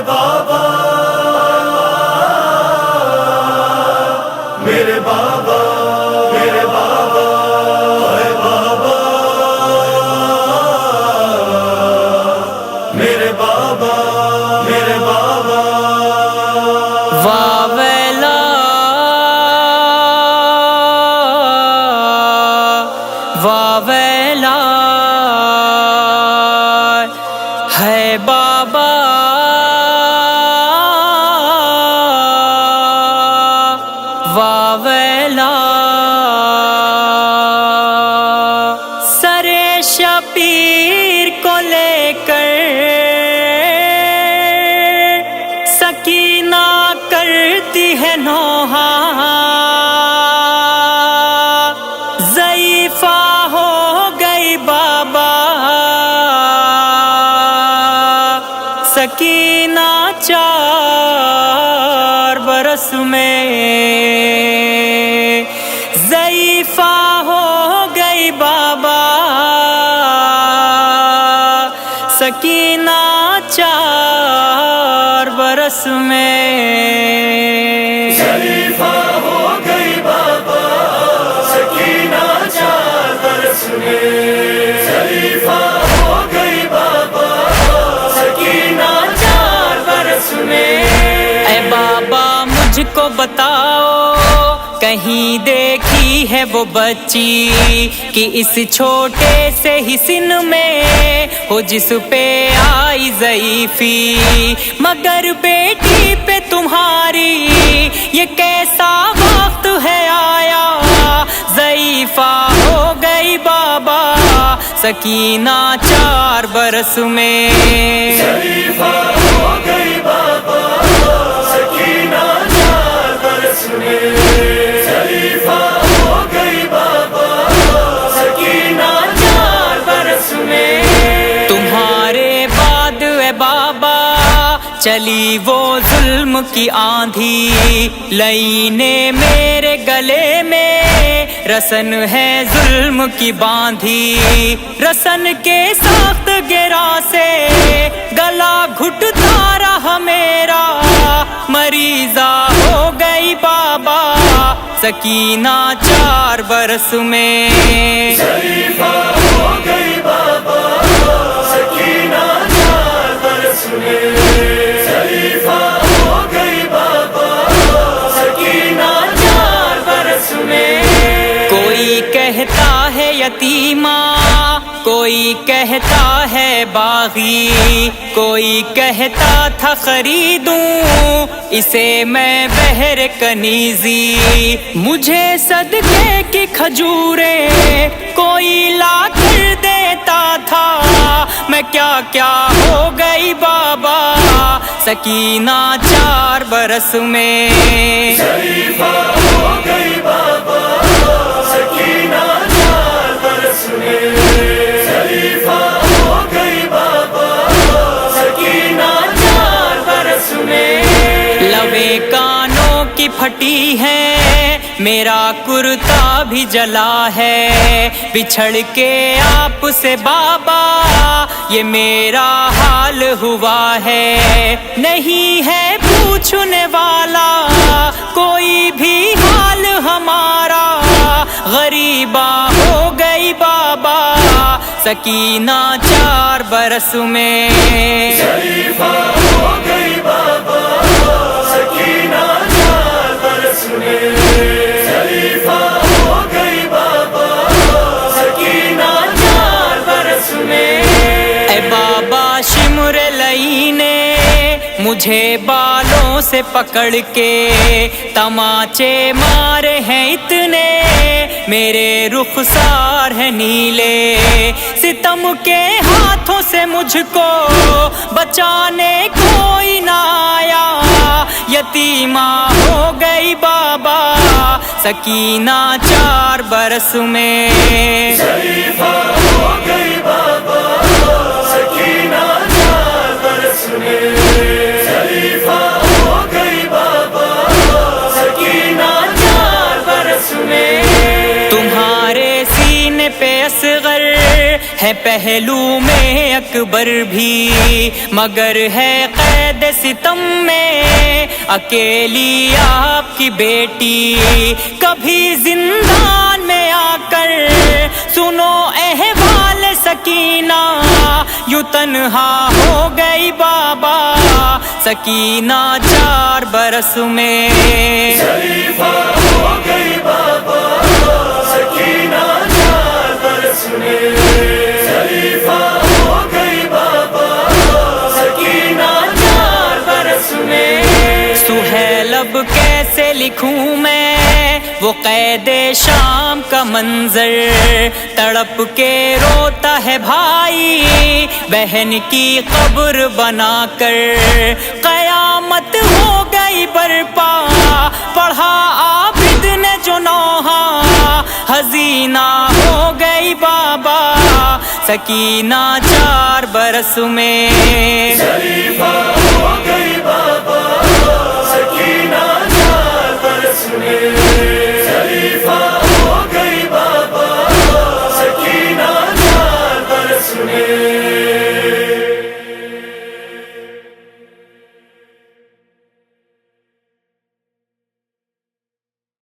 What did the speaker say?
بابا میرے بابا میرے بابا اے بابا میرے بابا میرے بابا واویلا واویلا ہے بابا واویلا سرے شبیر کو لے کر سکینہ کرتی ہے نوحہ ضعیفہ ہو گئی بابا سکینہ 4 برس میں ضعیفہ ہو گئی بابا سکینہ 4 برس میں ضعیفہ ہو گئی بابا سکینہ 4 برس میں ضعیفہ ہو گئی بابا سکینہ 4 برس میں اے بابا مجھ کو بتاؤ کہیں دیکھی ہے وہ بچی کہ اس چھوٹے سے ہی سن میں ہو جس پہ آئی ضعیفی مگر بیٹی پہ تمہاری یہ کیسا وقت ہے آیا ضعیفہ ہو گئی بابا سکینہ 4 برس میں ضعیفہ ہو گئی بابا سکینہ 4 برس میں ضعیفہ ہو گئی بابا سکینہ 4 برس میں تمہارے بعد اے بابا چلی وہ ظلم کی آندھی لینے میرے گلے میں رسن ہے ظلم کی باندھی رسن کے سخت گرا سے گلا گھٹتا رہا میرا مریضہ ہو گئی بابا سکینہ 4 برس میں ضعیفہ ہو گئی بابا سکینہ 4 برس میں ضعیفہ ہو گئی بابا سکینہ 4 برس میں کوئی کہتا ہے یتیمہ کوئی کہتا ہے باغی کوئی کہتا تھا خریدوں اسے میں بہر کنیزی مجھے صدقے کی کھجوریں کوئی لا کر دیتا تھا میں کیا کیا ہو گئی بابا سکینہ 4 برس میں ضعیفہ ہو گئی بابا سکینہ 4 برس میں ضعیفہ ہو گئی بابا سکینہ 4 برس میں لوے کانوں کی پھٹی ہے میرا کرتا بھی جلا ہے بچھڑ کے آپ سے بابا یہ میرا حال ہوا ہے نہیں ہے پوچھنے والا کوئی بھی حال ہمارا غریبہ ہو گئی بابا سکینہ 4 برس میں ضعیفہ ہو گئی بابا سکینہ 4 برس میں ضعیفہ ہو گئی بابا سکینہ 4 برس میں اے بابا شمر لئی نے مجھے بالوں سے پکڑ کے تماچے مارے ہیں اتنے میرے رخسار ہیں نیلے ستم کے ہاتھوں سے مجھ کو بچانے کوئی نہ آیا یتیمہ ہو گئی بابا سکینہ 4 برس میں ضعیفہ ہو گئی بابا سکینہ 4 برس میں ضعیفہ ہو گئی بابا سکینہ 4 برس میں تمہارے سینے پہ اصغر ہے پہلو میں اکبر بھی، مگر ہے قید ستم میں اکیلی آپ کی بیٹی۔ کبھی زندان میں آ کر سنو احوال سکینہ، یوں تنہا ہو گئی بابا سکینہ 4 برس میں۔ شریفہ ہو گئی بابا سکینہ 4 برس میں، شریفہ ہو گئی بابا سکینہ 4 برس میں۔ سہیل اب کیسے لکھوں میں وہ قید شام کا منظر، تڑپ کے روتا ہے بھائی بہن کی قبر بنا کر۔ قیامت ہو گئی برپا پڑھا عابد نے جو نوحہ، حزینہ ہو گئی بابا سکینہ 4 برس میں۔ شریفہ